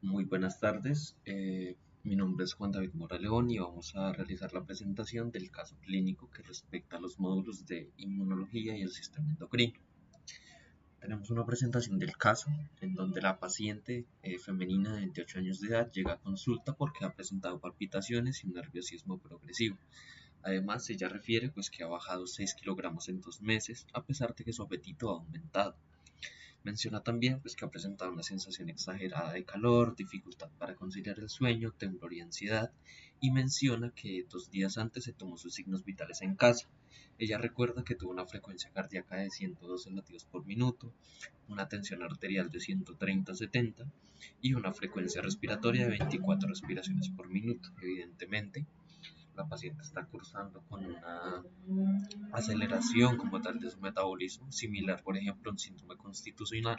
Muy buenas tardes, mi nombre es Juan David Mora León y vamos a realizar la presentación del caso clínico que respecta a los módulos de inmunología y el sistema endocrino. Tenemos una presentación del caso en donde la paciente femenina de 28 años de edad llega a consulta porque ha presentado palpitaciones y un nerviosismo progresivo. Además, ella refiere que ha bajado 6 kilogramos en 2 meses a pesar de que su apetito ha aumentado. Menciona también que ha presentado una sensación exagerada de calor, dificultad para conciliar el sueño, temblor y ansiedad, y menciona que 2 días antes se tomó sus signos vitales en casa. Ella recuerda que tuvo una frecuencia cardíaca de 112 latidos por minuto, una tensión arterial de 130-70 y una frecuencia respiratoria de 24 respiraciones por minuto. Evidentemente, la paciente está cursando con una aceleración como tal de su metabolismo, similar por ejemplo a un síndrome constitucional.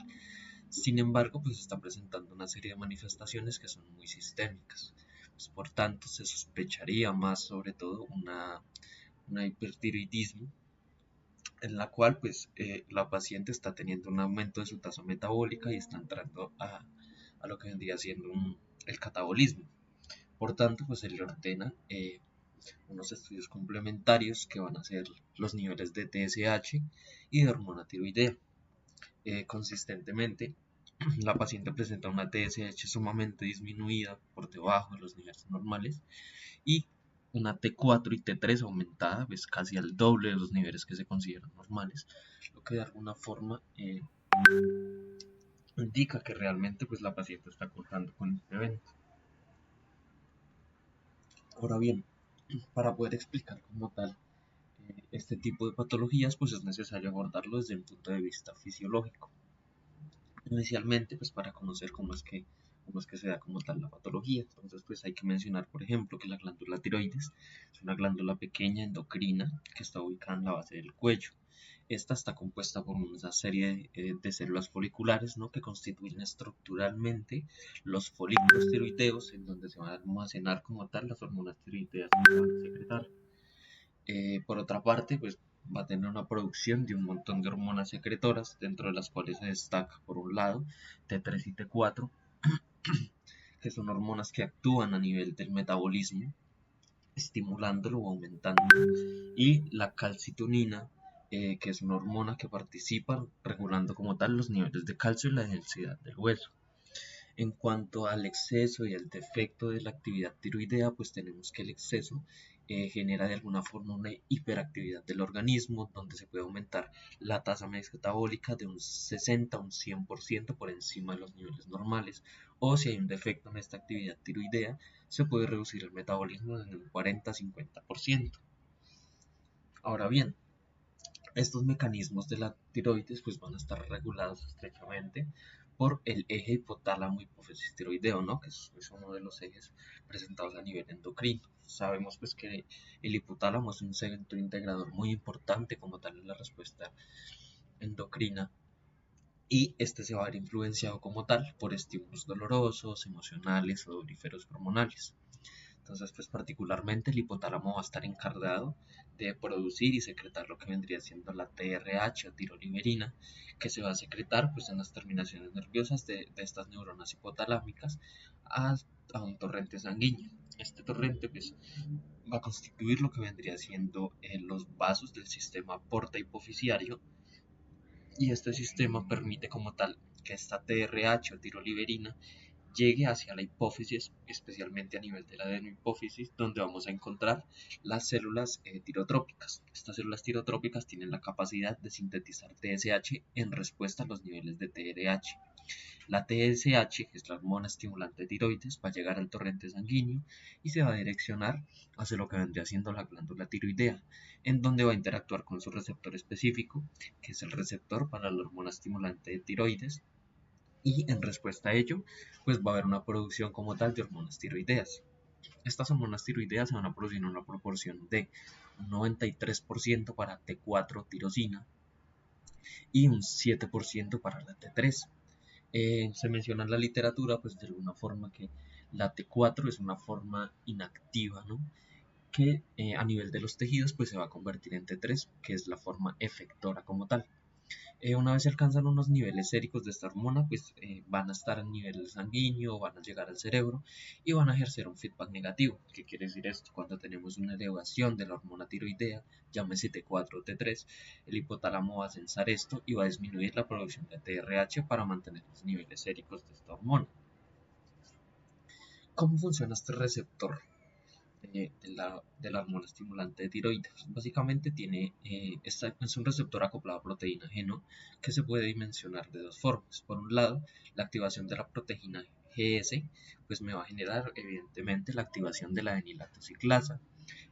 Sin embargo, está presentando una serie de manifestaciones que son muy sistémicas. Por tanto, se sospecharía más sobre todo una hipertiroidismo en la cual la paciente está teniendo un aumento de su tasa metabólica y está entrando a lo que vendría siendo el catabolismo. Por tanto, se le ordena unos estudios complementarios que van a ser los niveles de TSH y de hormona tiroidea. Consistentemente, la paciente presenta una TSH sumamente disminuida por debajo de los niveles normales y una T4 y T3 aumentada, casi al doble de los niveles que se consideran normales, lo que de alguna forma indica que realmente la paciente está cursando con este evento. Ahora bien, para poder explicar como tal este tipo de patologías, es necesario abordarlo desde un punto de vista fisiológico. Inicialmente, para conocer cómo es que se da como tal la patología. Entonces, hay que mencionar, por ejemplo, que la glándula tiroides es una glándula pequeña endocrina que está ubicada en la base del cuello. Esta está compuesta por una serie de células foliculares, ¿no?, que constituyen estructuralmente los folículos tiroideos, en donde se van a almacenar como tal las hormonas tiroideas que se van a secretar. Por otra parte, va a tener una producción de un montón de hormonas secretoras, dentro de las cuales se destaca, por un lado, T3 y T4, que son hormonas que actúan a nivel del metabolismo, estimulándolo o aumentándolo, y la calcitonina, que es una hormona que participa regulando como tal los niveles de calcio y la densidad del hueso. En cuanto al exceso y al defecto de la actividad tiroidea, tenemos que el exceso genera de alguna forma una hiperactividad del organismo, donde se puede aumentar la tasa metabólica de un 60 a un 100% por encima de los niveles normales, o si hay un defecto en esta actividad tiroidea, se puede reducir el metabolismo en un 40-50%. Ahora bien, estos mecanismos de la tiroides van a estar regulados estrechamente por el eje hipotálamo hipófisis tiroideo, ¿no?, que es uno de los ejes presentados a nivel endocrino. Sabemos que el hipotálamo es un centro integrador muy importante como tal en la respuesta endocrina, y este se va a ver influenciado como tal por estímulos dolorosos, emocionales o odoríferos hormonales. Entonces, particularmente el hipotálamo va a estar encargado de producir y secretar lo que vendría siendo la TRH o tiroliberina, que se va a secretar en las terminaciones nerviosas de estas neuronas hipotalámicas a un torrente sanguíneo. Este torrente va a constituir lo que vendría siendo los vasos del sistema porta hipofisiario, y este sistema permite como tal que esta TRH o tiroliberina llegue hacia la hipófisis, especialmente a nivel de la adenohipófisis, donde vamos a encontrar las células tirotrópicas. Estas células tirotrópicas tienen la capacidad de sintetizar TSH en respuesta a los niveles de TRH. La TSH, que es la hormona estimulante tiroides, va a llegar al torrente sanguíneo y se va a direccionar hacia lo que vendría siendo la glándula tiroidea, en donde va a interactuar con su receptor específico, que es el receptor para la hormona estimulante de tiroides, y en respuesta a ello, va a haber una producción como tal de hormonas tiroideas. Estas hormonas tiroideas se van a producir en una proporción de un 93% para T4 tirosina y un 7% para la T3. Se menciona en la literatura, de alguna forma, que la T4 es una forma inactiva, ¿no?, que a nivel de los tejidos se va a convertir en T3, que es la forma efectora como tal. Una vez se alcanzan unos niveles séricos de esta hormona, pues van a estar en nivel sanguíneo, van a llegar al cerebro y van a ejercer un feedback negativo. ¿Qué quiere decir esto? Cuando tenemos una elevación de la hormona tiroidea, llámese T4 o T3, el hipotálamo va a censar esto y va a disminuir la producción de TRH para mantener los niveles séricos de esta hormona. ¿Cómo funciona este receptor de la hormona estimulante de tiroides? Básicamente es un receptor acoplado a proteína G, ¿no? Que se puede dimensionar de dos formas. Por un lado, la activación de la proteína GS pues me va a generar evidentemente la activación de la adenilactociclasa,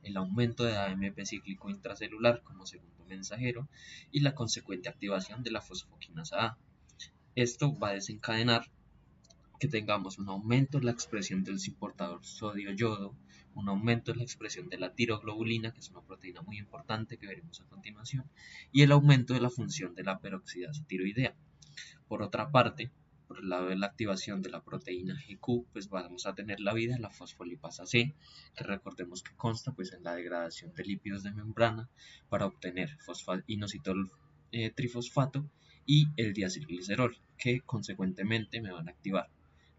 el aumento de AMP cíclico intracelular como segundo mensajero y la consecuente activación de la fosfoquinasa A. Esto va a desencadenar que tengamos un aumento en la expresión del importador sodio-yodo, un aumento en la expresión de la tiroglobulina, que es una proteína muy importante que veremos a continuación, y el aumento de la función de la peroxidasa tiroidea. Por otra parte, por el lado de la activación de la proteína GQ, pues vamos a tener la vida de la fosfolipasa C, que recordemos que consta pues en la degradación de lípidos de membrana para obtener inositol trifosfato y el diacilglicerol, que consecuentemente me van a activar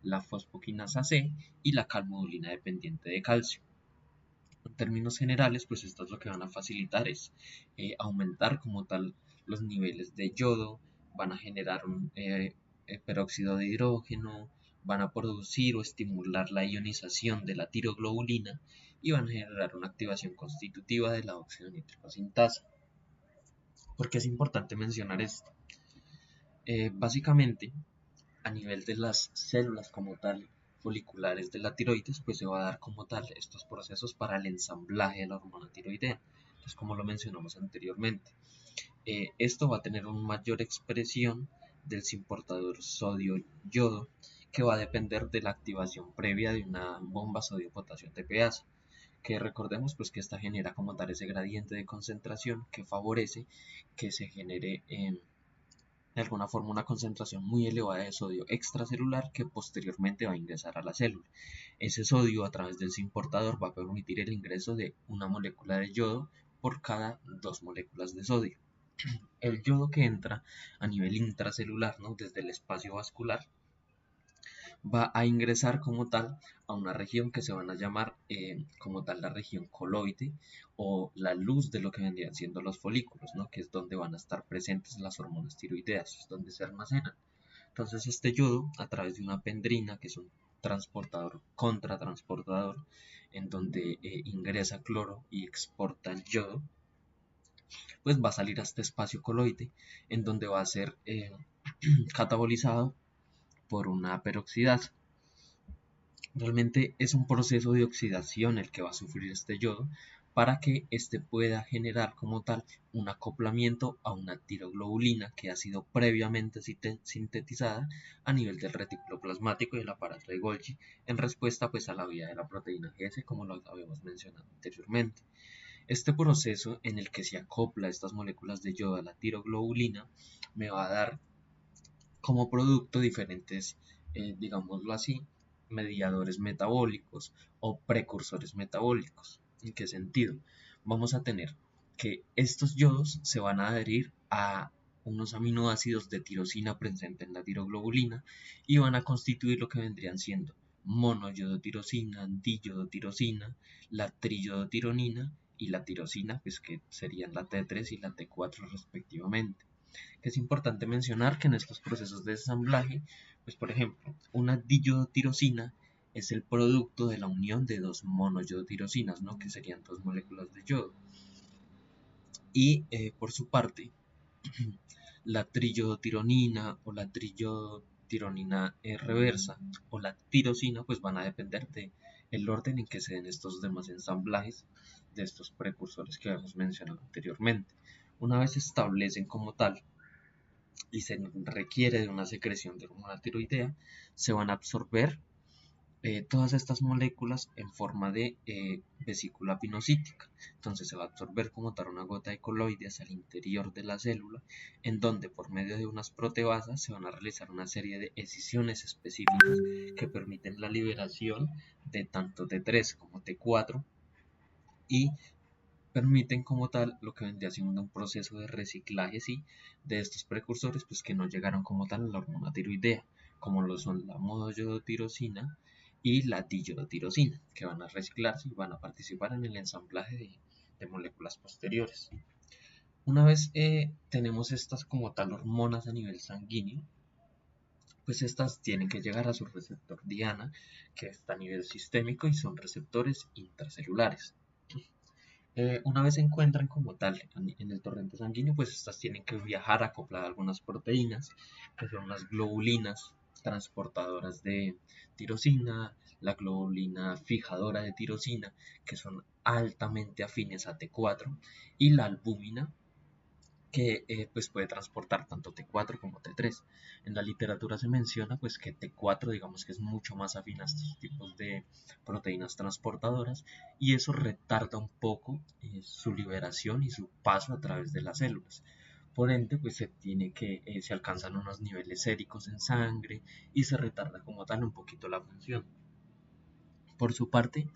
la fosfoquinasa C y la calmodulina dependiente de calcio. En términos generales, pues esto es lo que van a facilitar es aumentar como tal los niveles de yodo, van a generar un peróxido de hidrógeno, van a producir o estimular la ionización de la tiroglobulina y van a generar una activación constitutiva de la óxido nítrico sintasa. ¿Por qué es importante mencionar esto? Básicamente, a nivel de las células como tal foliculares de la tiroides, pues se va a dar como tal estos procesos para el ensamblaje de la hormona tiroidea, pues como lo mencionamos anteriormente. Esto va a tener una mayor expresión del importador sodio-yodo, que va a depender de la activación previa de una bomba sodio-potasio TPase, que recordemos pues que esta genera como tal ese gradiente de concentración que favorece que se genere de alguna forma una concentración muy elevada de sodio extracelular que posteriormente va a ingresar a la célula. Ese sodio a través del importador va a permitir el ingreso de una molécula de yodo por cada 2 moléculas de sodio. El yodo que entra a nivel intracelular, ¿no? Desde el espacio vascular, va a ingresar como tal a una región que se van a llamar como tal la región coloide o la luz de lo que vendrían siendo los folículos, ¿no? Que es donde van a estar presentes las hormonas tiroideas, es donde se almacenan. Entonces este yodo, a través de una pendrina, que es un transportador contratransportador, en donde ingresa cloro y exporta el yodo, pues va a salir a este espacio coloide, en donde va a ser catabolizado por una peroxidasa. Realmente es un proceso de oxidación el que va a sufrir este yodo para que éste pueda generar como tal un acoplamiento a una tiroglobulina que ha sido previamente sintetizada a nivel del retículo plasmático y el aparato de Golgi en respuesta pues a la vía de la proteína GS como lo habíamos mencionado anteriormente. Este proceso en el que se acopla estas moléculas de yodo a la tiroglobulina me va a dar como producto diferentes, digámoslo así, mediadores metabólicos o precursores metabólicos. ¿En qué sentido? Vamos a tener que estos yodos se van a adherir a unos aminoácidos de tirosina presentes en la tiroglobulina y van a constituir lo que vendrían siendo monoyodotirosina, diyodotirosina, la triyodotironina y la tirosina, pues que serían la T3 y la T4 respectivamente. Es importante mencionar que en estos procesos de ensamblaje, pues por ejemplo, una diyodotirosina es el producto de la unión de dos monoyodotirosinas, ¿no? Que serían dos moléculas de yodo. Y por su parte, la triyodotironina o la triyodotironina reversa o la tirosina, pues van a depender del orden en que se den estos demás ensamblajes de estos precursores que habíamos mencionado anteriormente. Una vez se establecen como tal y se requiere de una secreción de hormona tiroidea, se van a absorber todas estas moléculas en forma de vesícula pinocítica. Entonces se va a absorber como tal una gota de coloides al interior de la célula, en donde por medio de unas proteasas se van a realizar una serie de escisiones específicas que permiten la liberación de tanto T3 como T4 y permiten como tal lo que vendría siendo un proceso de reciclaje, sí, de estos precursores, pues que no llegaron como tal a la hormona tiroidea, como lo son la monoyodotirosina y la diyodotirosina, que van a reciclarse y van a participar en el ensamblaje de moléculas posteriores. Una vez tenemos estas como tal hormonas a nivel sanguíneo, pues estas tienen que llegar a su receptor diana, que está a nivel sistémico y son receptores intracelulares. Una vez se encuentran como tal en el torrente sanguíneo, pues estas tienen que viajar acopladas a algunas proteínas, que son las globulinas transportadoras de tirosina, la globulina fijadora de tirosina, que son altamente afines a T4, y la albúmina, que pues puede transportar tanto T4 como T3. En la literatura se menciona pues que T4 digamos que es mucho más afín a estos tipos de proteínas transportadoras y eso retarda un poco su liberación y su paso a través de las células. Por ende, pues se alcanzan unos niveles séricos en sangre y se retarda como tal un poquito la función. Por su parte,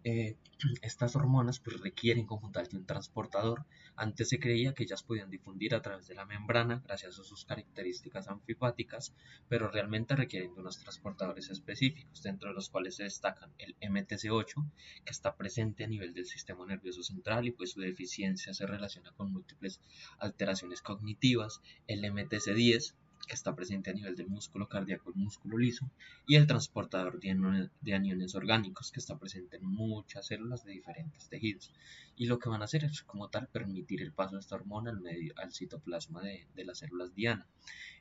eh, estas hormonas pues, requieren como tal de un transportador. Antes se creía que ellas podían difundir a través de la membrana gracias a sus características anfipáticas, pero realmente requieren de unos transportadores específicos, dentro de los cuales se destacan el MTC8, que está presente a nivel del sistema nervioso central y pues su deficiencia se relaciona con múltiples alteraciones cognitivas, el MTC10, que está presente a nivel del músculo cardíaco, el músculo liso, y el transportador de aniones orgánicos que está presente en muchas células de diferentes tejidos. Y lo que van a hacer es como tal permitir el paso de esta hormona al citoplasma de las células diana,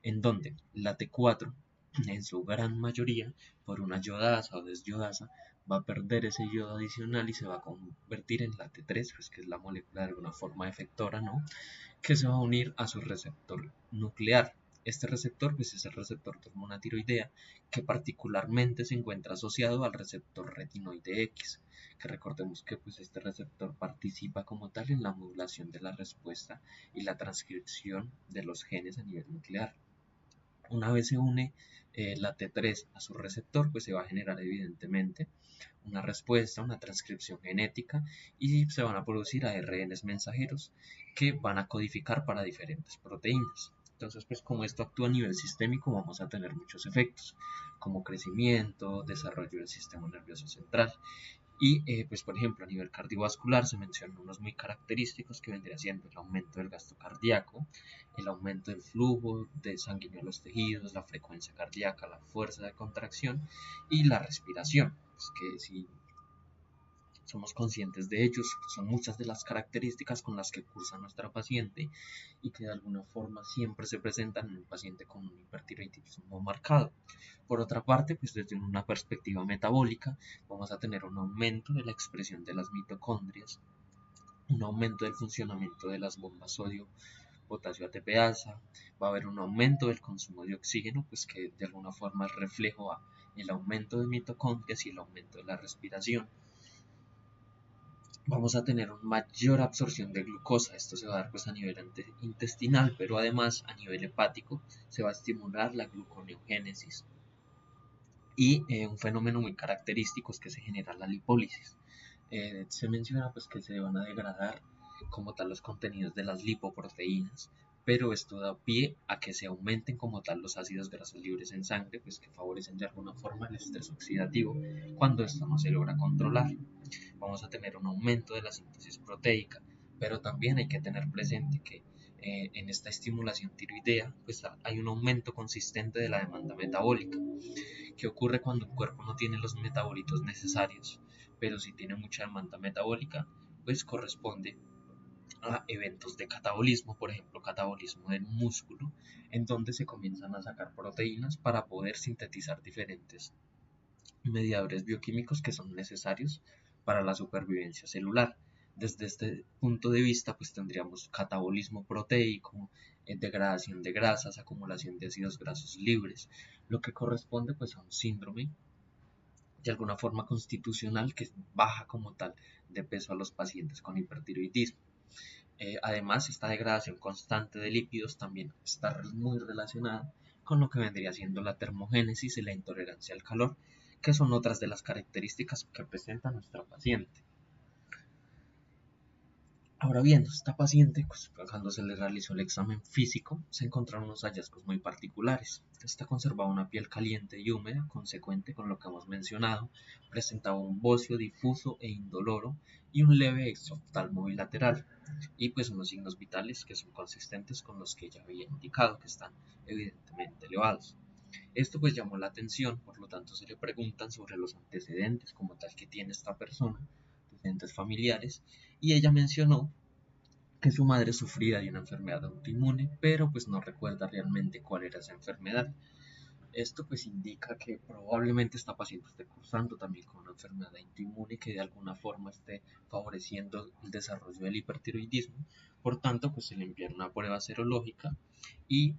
en donde la T4 en su gran mayoría por una yodasa o desyodasa va a perder ese yodo adicional y se va a convertir en la T3, pues, que es la molécula de alguna forma efectora, ¿no? Que se va a unir a su receptor nuclear. Este receptor pues, es el receptor de hormona tiroidea que particularmente se encuentra asociado al receptor retinoide X, que recordemos que pues, este receptor participa como tal en la modulación de la respuesta y la transcripción de los genes a nivel nuclear. Una vez se une la T3 a su receptor, pues se va a generar evidentemente una respuesta, una transcripción genética y se van a producir ARNs mensajeros que van a codificar para diferentes proteínas. Entonces, pues como esto actúa a nivel sistémico, vamos a tener muchos efectos, como crecimiento, desarrollo del sistema nervioso central. Y, pues, por ejemplo, a nivel cardiovascular se mencionan unos muy característicos que vendría siendo el aumento del gasto cardíaco, el aumento del flujo de sanguíneo a los tejidos, la frecuencia cardíaca, la fuerza de contracción y la respiración. Pues que si somos conscientes de ellos, son muchas de las características con las que cursa nuestra paciente y que de alguna forma siempre se presentan en un paciente con un hipertiroidismo marcado. Por otra parte, pues desde una perspectiva metabólica, vamos a tener un aumento de la expresión de las mitocondrias, un aumento del funcionamiento de las bombas sodio potasio ATPasa, va a haber un aumento del consumo de oxígeno, pues que de alguna forma es reflejo a el aumento de mitocondrias y el aumento de la respiración. Vamos a tener una mayor absorción de glucosa. Esto se va a dar pues a nivel intestinal, pero además a nivel hepático se va a estimular la gluconeogénesis. Y un fenómeno muy característico es que se genera la lipólisis. Se menciona pues que se van a degradar como tal los contenidos de las lipoproteínas, pero esto da pie a que se aumenten como tal los ácidos grasos libres en sangre, pues que favorecen de alguna forma el estrés oxidativo cuando esto no se logra controlar. Vamos a tener un aumento de la síntesis proteica, pero también hay que tener presente que en esta estimulación tiroidea pues hay un aumento consistente de la demanda metabólica. ¿Qué ocurre cuando un cuerpo no tiene los metabolitos necesarios, pero si tiene mucha demanda metabólica? Pues corresponde a eventos de catabolismo, por ejemplo, catabolismo del músculo, en donde se comienzan a sacar proteínas para poder sintetizar diferentes mediadores bioquímicos que son necesarios para la supervivencia celular. Desde este punto de vista, pues tendríamos catabolismo proteico, degradación de grasas, acumulación de ácidos grasos libres, lo que corresponde pues a un síndrome de alguna forma constitucional que baja como tal de peso a los pacientes con hipertiroidismo. Además, esta degradación constante de lípidos también está muy relacionada con lo que vendría siendo la termogénesis y la intolerancia al calor, que son otras de las características que presenta nuestra paciente. Ahora bien, esta paciente, pues, cuando se le realizó el examen físico, se encontraron unos hallazgos muy particulares. Esta conservaba una piel caliente y húmeda, consecuente con lo que hemos mencionado, presentaba un bocio difuso e indoloro y un leve exoftalmo bilateral, y pues unos signos vitales que son consistentes con los que ya había indicado, que están evidentemente elevados. Esto pues llamó la atención, por lo tanto se le preguntan sobre los antecedentes como tal que tiene esta persona, antecedentes familiares, y ella mencionó que su madre sufría de una enfermedad autoinmune, pero pues no recuerda realmente cuál era esa enfermedad. Esto pues indica que probablemente esta paciente esté cursando también con una enfermedad autoinmune que de alguna forma esté favoreciendo el desarrollo del hipertiroidismo. Por tanto, pues se le envía una prueba serológica y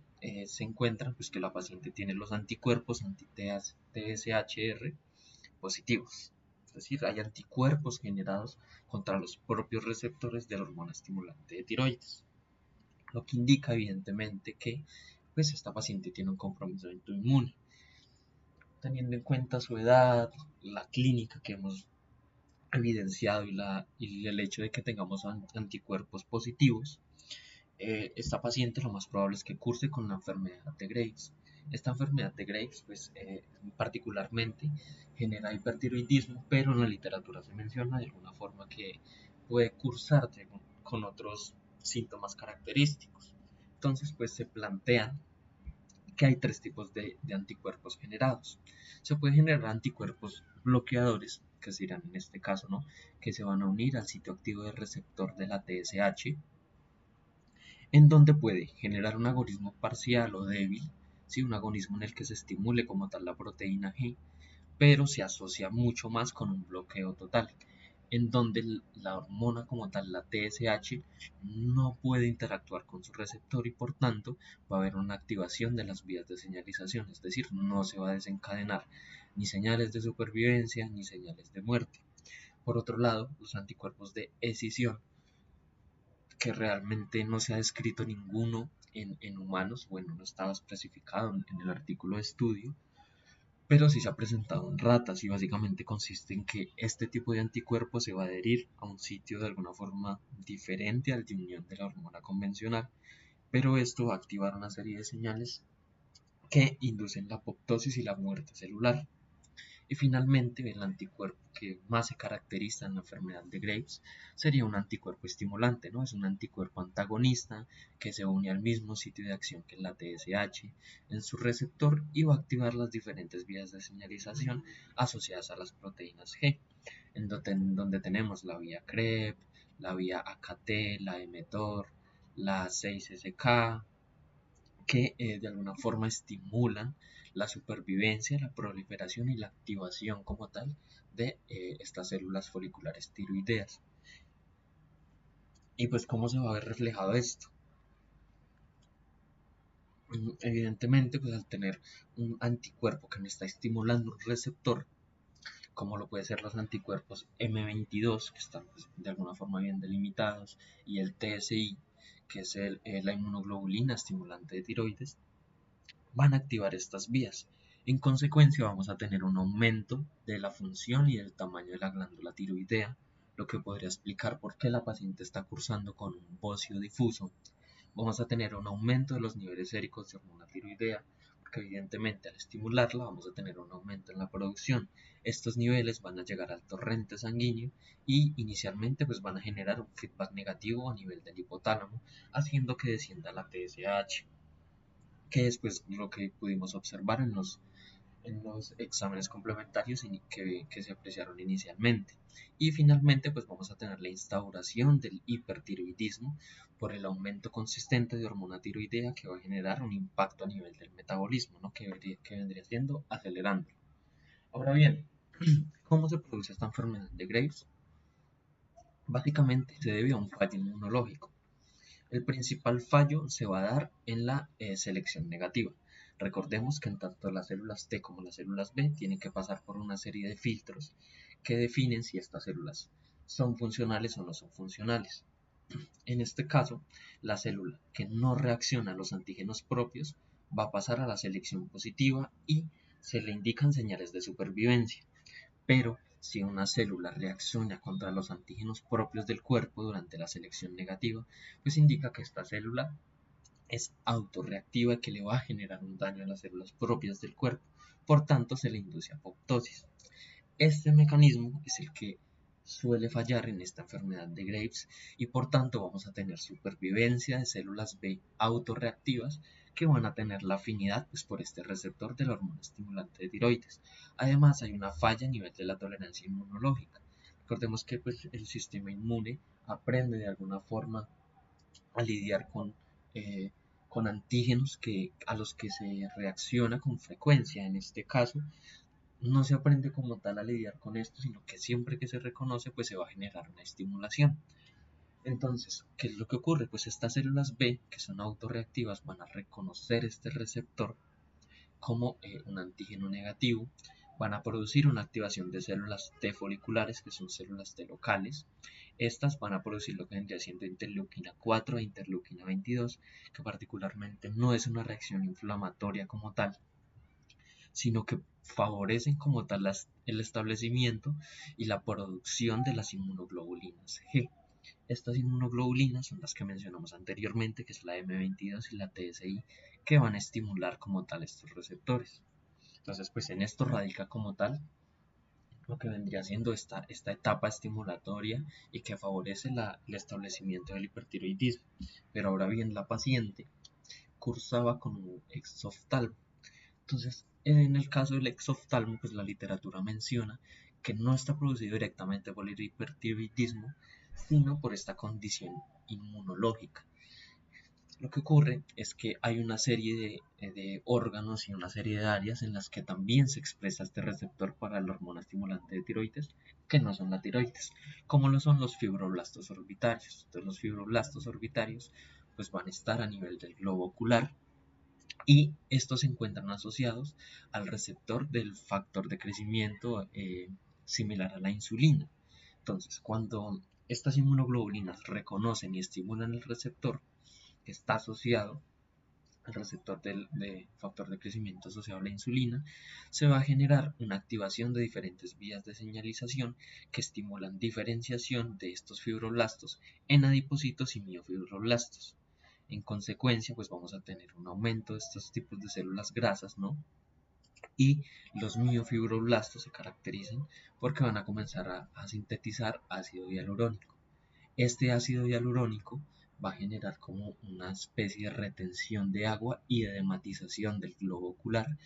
se encuentra pues que la paciente tiene los anticuerpos anti-TSHR positivos. Es decir, hay anticuerpos generados contra los propios receptores de la hormona estimulante de tiroides, lo que indica evidentemente que pues, esta paciente tiene un compromiso autoinmune. Teniendo en cuenta su edad, la clínica que hemos evidenciado y el hecho de que tengamos anticuerpos positivos, esta paciente lo más probable es que curse con la enfermedad de Graves. Esta enfermedad de Graves, pues particularmente genera hipertiroidismo, pero en la literatura se menciona de alguna forma que puede cursar con otros síntomas característicos. Entonces, pues se plantean que hay tres tipos de anticuerpos generados. Se pueden generar anticuerpos bloqueadores, que serán en este caso, ¿no? Que se van a unir al sitio activo del receptor de la TSH, en donde puede generar un agonismo parcial o débil, ¿sí? Un agonismo en el que se estimule como tal la proteína G, pero se asocia mucho más con un bloqueo total, en donde la hormona como tal, la TSH, no puede interactuar con su receptor y por tanto va a haber una activación de las vías de señalización, es decir, no se va a desencadenar ni señales de supervivencia ni señales de muerte. Por otro lado, los anticuerpos de escisión, que realmente no se ha descrito ninguno en humanos, bueno, no estaba especificado en el artículo de estudio, pero sí se ha presentado en ratas y básicamente consiste en que este tipo de anticuerpo se va a adherir a un sitio de alguna forma diferente al de unión de la hormona convencional, pero esto va a activar una serie de señales que inducen la apoptosis y la muerte celular. Y finalmente, el anticuerpo que más se caracteriza en la enfermedad de Graves sería un anticuerpo estimulante, ¿no? Es un anticuerpo antagonista que se une al mismo sitio de acción que la TSH en su receptor y va a activar las diferentes vías de señalización asociadas a las proteínas G, en donde tenemos la vía CREB, la vía AKT, la mTOR, la 6SK, que de alguna forma estimulan la supervivencia, la proliferación y la activación como tal de estas células foliculares tiroideas. Y pues cómo se va a ver reflejado esto. Evidentemente, pues al tener un anticuerpo que me está estimulando un receptor, como lo puede ser los anticuerpos M22, que están pues, de alguna forma bien delimitados, y el TSI, que es la inmunoglobulina estimulante de tiroides, van a activar estas vías. En consecuencia, vamos a tener un aumento de la función y del tamaño de la glándula tiroidea, lo que podría explicar por qué la paciente está cursando con un bocio difuso. Vamos a tener un aumento de los niveles séricos de hormona tiroidea, porque evidentemente al estimularla vamos a tener un aumento en la producción. Estos niveles van a llegar al torrente sanguíneo y inicialmente pues van a generar un feedback negativo a nivel del hipotálamo, haciendo que descienda la TSH, que es pues lo que pudimos observar en los exámenes complementarios que se apreciaron inicialmente. Y finalmente pues vamos a tener la instauración del hipertiroidismo por el aumento consistente de hormona tiroidea que va a generar un impacto a nivel del metabolismo, ¿no? que vendría siendo acelerando. Ahora bien, ¿cómo se produce esta enfermedad de Graves? Básicamente se debe a un fallo inmunológico. El principal fallo se va a dar en la selección negativa. Recordemos que en tanto las células T como las células B tienen que pasar por una serie de filtros que definen si estas células son funcionales o no son funcionales. En este caso, la célula que no reacciona a los antígenos propios va a pasar a la selección positiva y se le indican señales de supervivencia, pero si una célula reacciona contra los antígenos propios del cuerpo durante la selección negativa, pues indica que esta célula es autorreactiva y que le va a generar un daño a las células propias del cuerpo. Por tanto, se le induce apoptosis. Este mecanismo es el que suele fallar en esta enfermedad de Graves y por tanto vamos a tener supervivencia de células B autorreactivas que van a tener la afinidad pues, por este receptor de la hormona estimulante de tiroides. Además hay una falla a nivel de la tolerancia inmunológica. Recordemos que pues, el sistema inmune aprende de alguna forma a lidiar con antígenos a los que se reacciona con frecuencia. En este caso, no se aprende como tal a lidiar con esto, sino que siempre que se reconoce, pues se va a generar una estimulación. Entonces, ¿qué es lo que ocurre? Pues estas células B, que son autorreactivas, van a reconocer este receptor como un antígeno negativo, van a producir una activación de células T foliculares, que son células T locales. Estas van a producir lo que vendría siendo interleuquina 4 e interleuquina 22, que particularmente no es una reacción inflamatoria como tal, sino que favorecen como tal el establecimiento y la producción de las inmunoglobulinas G. Estas inmunoglobulinas son las que mencionamos anteriormente, que es la M22 y la TSI, que van a estimular como tal estos receptores. Entonces, pues en esto radica como tal lo que vendría siendo esta etapa estimulatoria y que favorece el establecimiento del hipertiroidismo. Pero ahora bien, la paciente cursaba con un exoftalmo. Entonces, en el caso del exoftalmo, pues la literatura menciona que no está producido directamente por el hipertiroidismo, sino por esta condición inmunológica. Lo que ocurre es que hay una serie de órganos y una serie de áreas en las que también se expresa este receptor para la hormona estimulante de tiroides, que no son la tiroides, como lo son los fibroblastos orbitarios. Entonces, los fibroblastos orbitarios pues van a estar a nivel del globo ocular y estos se encuentran asociados al receptor del factor de crecimiento similar a la insulina. Entonces, cuando estas inmunoglobulinas reconocen y estimulan el receptor que está asociado al receptor de factor de crecimiento asociado a la insulina, se va a generar una activación de diferentes vías de señalización que estimulan diferenciación de estos fibroblastos en adipocitos y miofibroblastos. En consecuencia, pues vamos a tener un aumento de estos tipos de células grasas, ¿no? Y los miofibroblastos se caracterizan porque van a comenzar a sintetizar ácido hialurónico. Este ácido hialurónico va a generar como una especie de retención de agua y de dematización del globo ocular,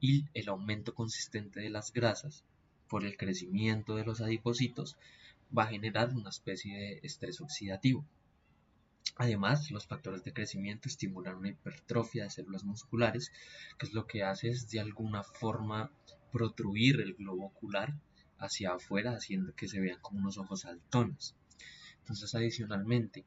y el aumento consistente de las grasas por el crecimiento de los adipocitos va a generar una especie de estrés oxidativo. Además, los factores de crecimiento estimulan una hipertrofia de células musculares, que es lo que hace es de alguna forma protruir el globo ocular hacia afuera, haciendo que se vean como unos ojos saltones. Entonces, adicionalmente,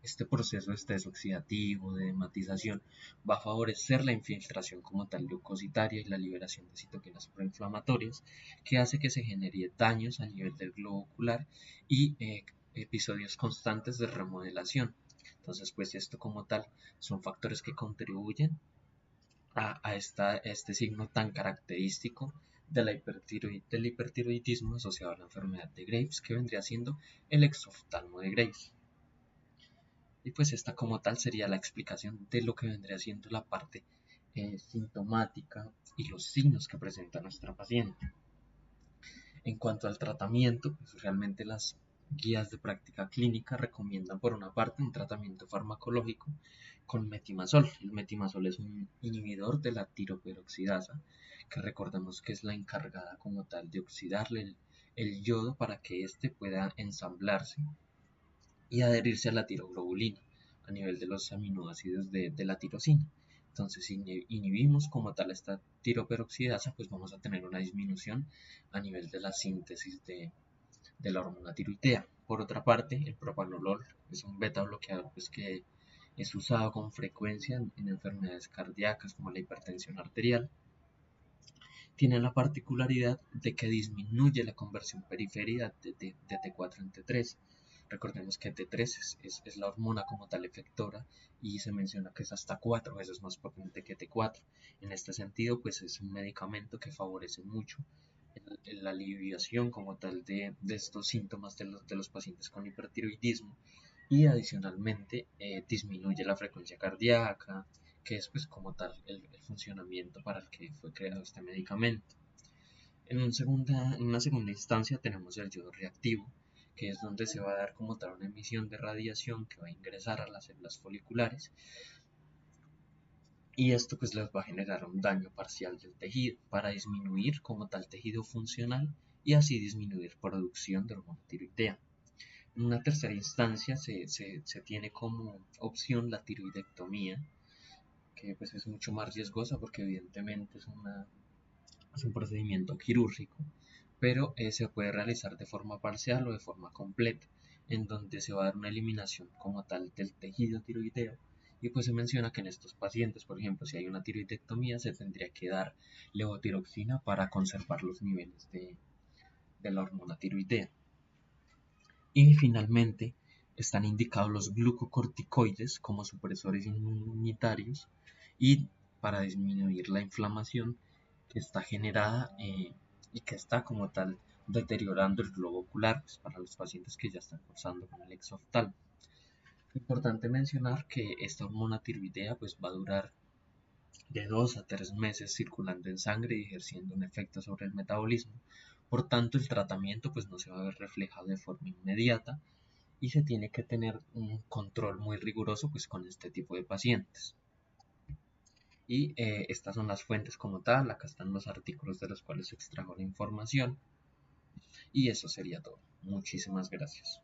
este proceso de estrés oxidativo, de dematización, va a favorecer la infiltración como tal leucocitaria y la liberación de citoquinas proinflamatorias, que hace que se genere daños a nivel del globo ocular y episodios constantes de remodelación. Entonces, pues esto como tal son factores que contribuyen a este signo tan característico de del hipertiroidismo asociado a la enfermedad de Graves, que vendría siendo el exoftalmo de Graves. Y pues esta como tal sería la explicación de lo que vendría siendo la parte sintomática y los signos que presenta nuestra paciente. En cuanto al tratamiento, pues realmente las guías de práctica clínica recomiendan por una parte un tratamiento farmacológico con metimazol. El metimazol es un inhibidor de la tiroperoxidasa, que recordemos que es la encargada como tal de oxidarle el yodo para que éste pueda ensamblarse y adherirse a la tiroglobulina a nivel de los aminoácidos de la tirosina. Entonces, si inhibimos como tal esta tiroperoxidasa, pues vamos a tener una disminución a nivel de la síntesis de la hormona tiroidea. Por otra parte, el propanolol es un beta bloqueador pues, que es usado con frecuencia en enfermedades cardíacas como la hipertensión arterial. Tiene la particularidad de que disminuye la conversión periférica de T4 en T3. Recordemos que T3 es la hormona como tal efectora y se menciona que es hasta 4 veces más potente que T4. En este sentido, pues es un medicamento que favorece mucho la aliviación como tal de estos síntomas de los pacientes con hipertiroidismo y adicionalmente disminuye la frecuencia cardíaca, que es pues como tal el funcionamiento para el que fue creado este medicamento. En una segunda instancia tenemos el yodo reactivo, que es donde se va a dar como tal una emisión de radiación que va a ingresar a las células foliculares y esto pues les va a generar un daño parcial del tejido para disminuir como tal tejido funcional y así disminuir producción de hormona tiroidea. En una tercera instancia se tiene como opción la tiroidectomía, que pues es mucho más riesgosa porque evidentemente es un procedimiento quirúrgico, pero se puede realizar de forma parcial o de forma completa, en donde se va a dar una eliminación como tal del tejido tiroideo. Y pues se menciona que en estos pacientes, por ejemplo, si hay una tiroidectomía, se tendría que dar levotiroxina para conservar los niveles de la hormona tiroidea. Y finalmente, están indicados los glucocorticoides como supresores inmunitarios y para disminuir la inflamación que está generada y que está como tal deteriorando el globo ocular pues, para los pacientes que ya están cursando con el exoftalmo. Importante mencionar que esta hormona tiroidea pues va a durar de 2 a 3 meses circulando en sangre y ejerciendo un efecto sobre el metabolismo. Por tanto, el tratamiento pues no se va a ver reflejado de forma inmediata y se tiene que tener un control muy riguroso pues con este tipo de pacientes. Y estas son las fuentes como tal, acá están los artículos de los cuales se extrajo la información y eso sería todo. Muchísimas gracias.